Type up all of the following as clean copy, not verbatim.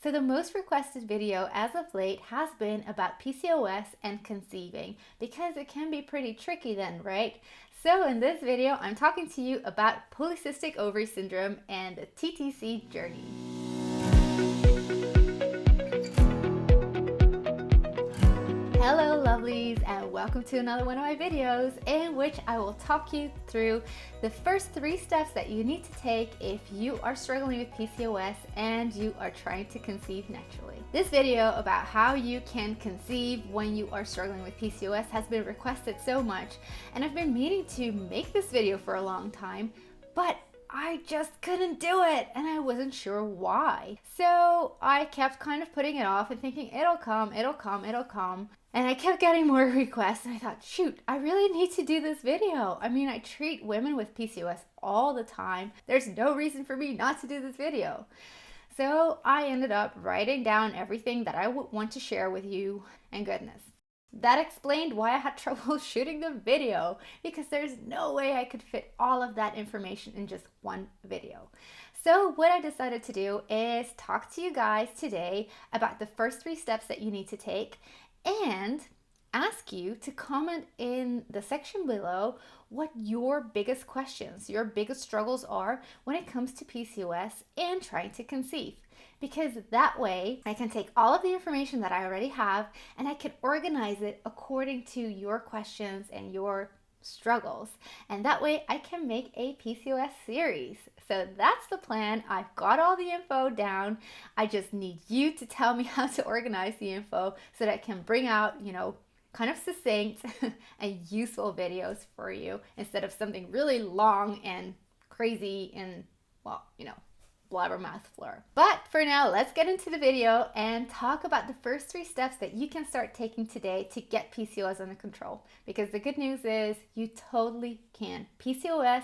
So the most requested video as of late has been about PCOS and conceiving because it can be pretty tricky then, right? So in this video, I'm talking to you about polycystic ovary syndrome and the TTC journey. Hello lovelies, and welcome to another one of my videos in which I will talk you through the first 3 steps that you need to take if you are struggling with PCOS and you are trying to conceive naturally. This video about how you can conceive when you are struggling with PCOS has been requested so much, and I've been meaning to make this video for a long time, but I just couldn't do it and I wasn't sure why. So I kept kind of putting it off and thinking it'll come. And I kept getting more requests and I thought, shoot, I really need to do this video. I mean, I treat women with PCOS all the time. There's no reason for me not to do this video. So I ended up writing down everything that I would want to share with you, and goodness, that explained why I had trouble shooting the video, because there's no way I could fit all of that information in just one video. So what I decided to do is talk to you guys today about the first 3 steps that you need to take and ask you to comment in the section below what your biggest questions, your biggest struggles are when it comes to PCOS and trying to conceive. Because that way I can take all of the information that I already have and I can organize it according to your questions and your struggles. And that way I can make a PCOS series. So that's the plan. I've got all the info down. I just need you to tell me how to organize the info so that I can bring out, kind of succinct and useful videos for you instead of something really long and crazy and, blabbermouth floor. But for now, let's get into the video and talk about the first 3 steps that you can start taking today to get PCOS under control. Because the good news is you totally can. PCOS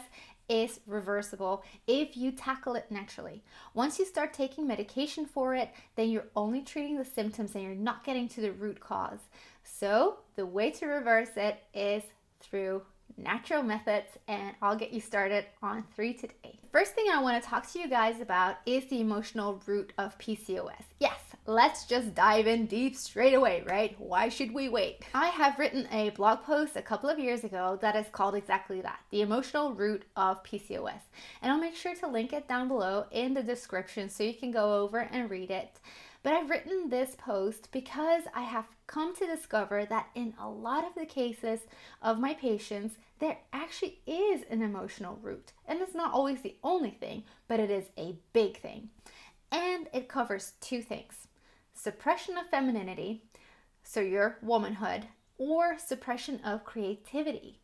is reversible if you tackle it naturally. Once you start taking medication for it, then you're only treating the symptoms and you're not getting to the root cause. So the way to reverse it is through natural methods, and I'll get you started on 3 today. First thing I want to talk to you guys about is the emotional root of PCOS. Yes, let's just dive in deep straight away, right? Why should we wait? I have written a blog post a couple of years ago that is called exactly that, the emotional root of PCOS. And I'll make sure to link it down below in the description so you can go over and read it. But I've written this post because I have come to discover that in a lot of the cases of my patients, there actually is an emotional root. And it's not always the only thing, but it is a big thing. And it covers 2 things: suppression of femininity, so your womanhood, or suppression of creativity.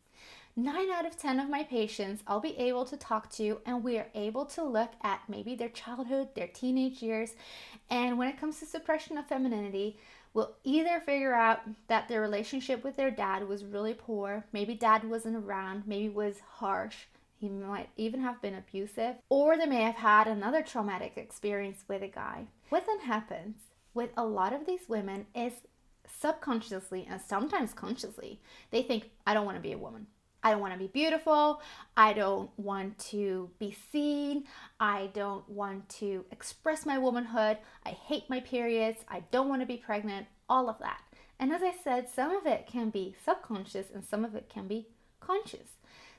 9 out of 10 of my patients I'll be able to talk to, and we are able to look at maybe their childhood, their teenage years, and when it comes to suppression of femininity, we'll either figure out that their relationship with their dad was really poor, maybe dad wasn't around, maybe was harsh, he might even have been abusive, or they may have had another traumatic experience with a guy. What then happens with a lot of these women is subconsciously and sometimes consciously, they think, I don't want to be a woman. I don't want to be beautiful. I don't want to be seen. I don't want to express my womanhood. I hate my periods. I don't want to be pregnant. All of that. And as I said, some of it can be subconscious and some of it can be conscious.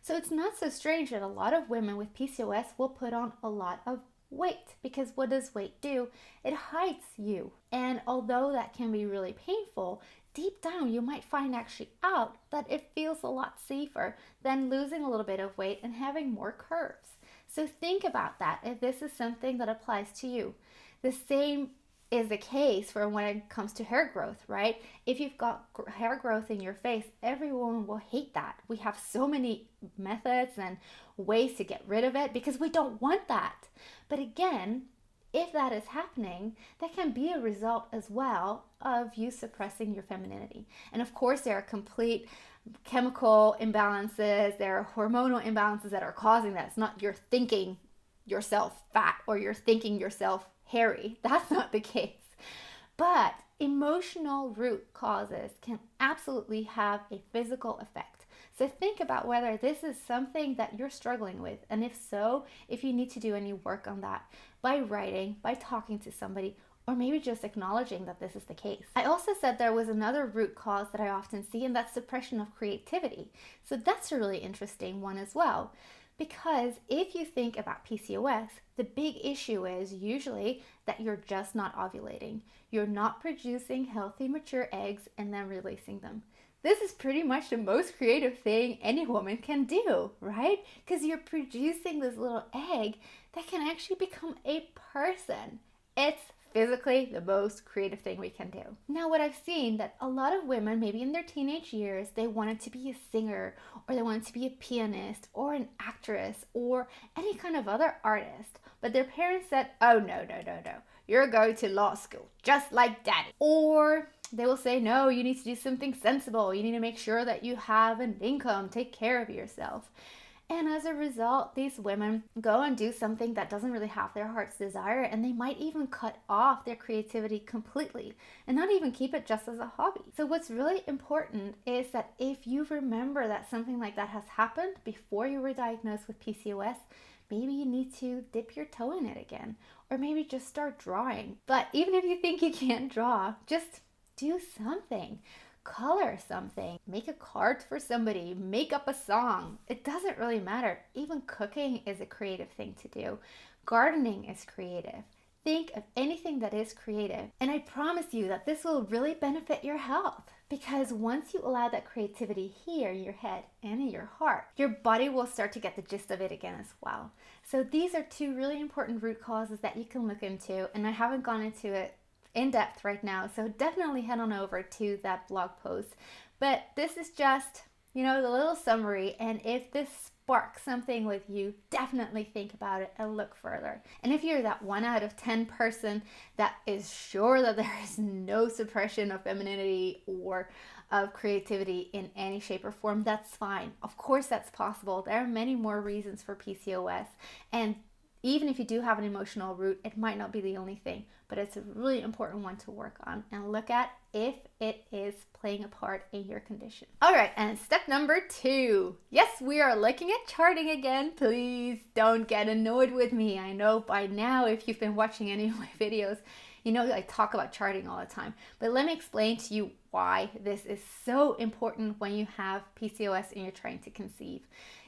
So it's not so strange that a lot of women with PCOS will put on a lot of weight, because what does weight do? It hides you. And although that can be really painful, deep down you might find actually out that it feels a lot safer than losing a little bit of weight and having more curves. So think about that if this is something that applies to you. The same is the case for when it comes to hair growth, right? If you've got hair growth in your face, every woman will hate that. We have so many methods and ways to get rid of it because we don't want that. But again, if that is happening, that can be a result as well of you suppressing your femininity. And of course, there are complete chemical imbalances, there are hormonal imbalances that are causing that. It's not you're thinking yourself fat or you're thinking yourself hairy. That's not the case. But emotional root causes can absolutely have a physical effect. So think about whether this is something that you're struggling with, and if so, if you need to do any work on that by writing, by talking to somebody, or maybe just acknowledging that this is the case. I also said there was another root cause that I often see, and that's suppression of creativity. So that's a really interesting one as well. Because if you think about PCOS, the big issue is usually that you're just not ovulating. You're not producing healthy, mature eggs and then releasing them. This is pretty much the most creative thing any woman can do, right? Because you're producing this little egg that can actually become a person. It's physically the most creative thing we can do. Now, what I've seen that a lot of women, maybe in their teenage years, they wanted to be a singer, or they wanted to be a pianist or an actress or any kind of other artist. But their parents said, oh, no. You're going to law school, just like daddy. Or they will say, no, you need to do something sensible. You need to make sure that you have an income, take care of yourself. And as a result, these women go and do something that doesn't really have their heart's desire, and they might even cut off their creativity completely and not even keep it just as a hobby. So what's really important is that if you remember that something like that has happened before you were diagnosed with PCOS, maybe you need to dip your toe in it again, or maybe just start drawing. But even if you think you can't draw, just do something. Color something, make a card for somebody, make up a song. It doesn't really matter. Even cooking is a creative thing to do. Gardening is creative. Think of anything that is creative. And I promise you that this will really benefit your health, because once you allow that creativity here in your head and in your heart, your body will start to get the gist of it again as well. So these are two really important root causes that you can look into, and I haven't gone into it in depth right now, so definitely head on over to that blog post. But this is just, the little summary, and if this sparks something with you, definitely think about it and look further. And if you're that 1 out of 10 person that is sure that there is no suppression of femininity or of creativity in any shape or form, that's fine. Of course, that's possible. There are many more reasons for PCOS, and even if you do have an emotional root, it might not be the only thing, but it's a really important one to work on and look at if it is playing a part in your condition. All right, and step number 2. Yes, we are looking at charting again. Please don't get annoyed with me. I know by now, if you've been watching any of my videos, you know I talk about charting all the time, but let me explain to you why this is so important when you have PCOS and you're trying to conceive.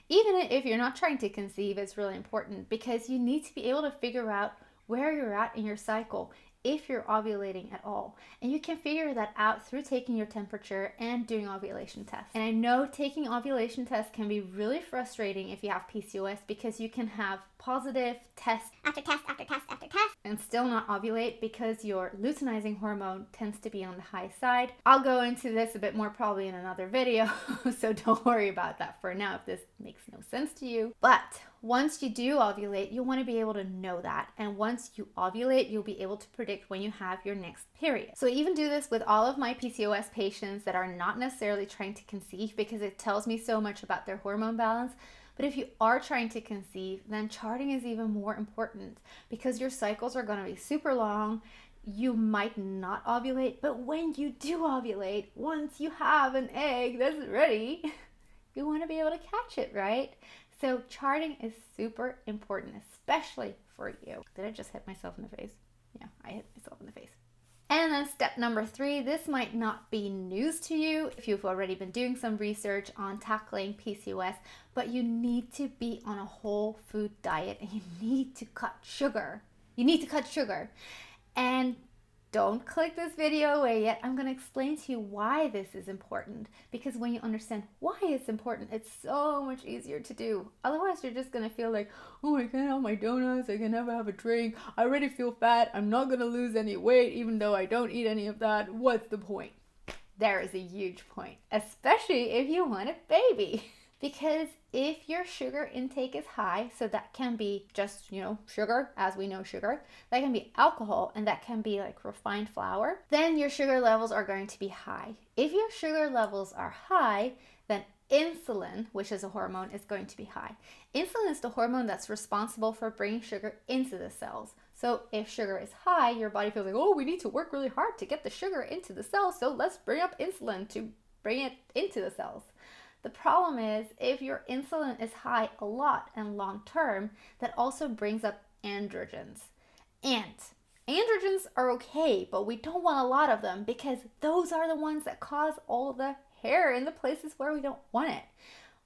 Even if you're not trying to conceive, it's really important because you need to be able to figure out where you're at in your cycle if you're ovulating at all. And you can figure that out through taking your temperature and doing ovulation tests. And I know taking ovulation tests can be really frustrating if you have PCOS because you can have positive test after test after test after test and still not ovulate because your luteinizing hormone tends to be on the high side. I'll go into this a bit more probably in another video, so don't worry about that for now if this makes no sense to you. But once you do ovulate, you want to be able to know that. And once you ovulate, you'll be able to predict when you have your next period. So I even do this with all of my PCOS patients that are not necessarily trying to conceive because it tells me so much about their hormone balance. But if you are trying to conceive, then charting is even more important because your cycles are going to be super long. You might not ovulate, but when you do ovulate, once you have an egg that's ready, you want to be able to catch it, right? So charting is super important, especially for you. Did I just hit myself in the face? Yeah, I hit myself in the face. And then step number 3, this might not be news to you if you've already been doing some research on tackling PCOS, but you need to be on a whole food diet and you need to cut sugar. You need to cut sugar. And don't click this video away yet. I'm going to explain to you why this is important, because when you understand why it's important, it's so much easier to do. Otherwise, you're just going to feel like, oh, I can't have my donuts, I can never have a drink, I already feel fat, I'm not going to lose any weight even though I don't eat any of that. What's the point? There is a huge point, especially if you want a baby. Because if your sugar intake is high, so that can be just, sugar, as we know sugar, that can be alcohol, and that can be like refined flour, then your sugar levels are going to be high. If your sugar levels are high, then insulin, which is a hormone, is going to be high. Insulin is the hormone that's responsible for bringing sugar into the cells. So if sugar is high, your body feels like, oh, we need to work really hard to get the sugar into the cells, so let's bring up insulin to bring it into the cells. The problem is if your insulin is high a lot and long term, that also brings up androgens. And Androgens are okay, but we don't want a lot of them because those are the ones that cause all the hair in the places where we don't want it.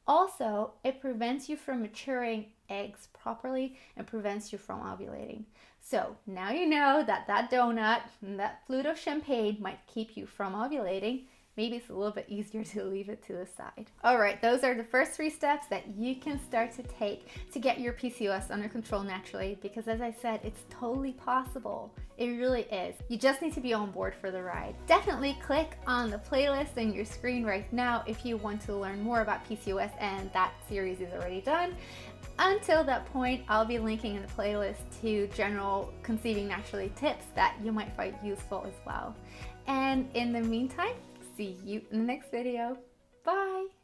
Also, it prevents you from maturing eggs properly and prevents you from ovulating. So now you know that donut and that flute of champagne might keep you from ovulating. Maybe it's a little bit easier to leave it to the side. All right, those are the first 3 steps that you can start to take to get your PCOS under control naturally, because as I said, it's totally possible. It really is. You just need to be on board for the ride. Definitely click on the playlist on your screen right now if you want to learn more about PCOS, and that series is already done. Until that point, I'll be linking in the playlist to general conceiving naturally tips that you might find useful as well. And in the meantime, see you in the next video. Bye!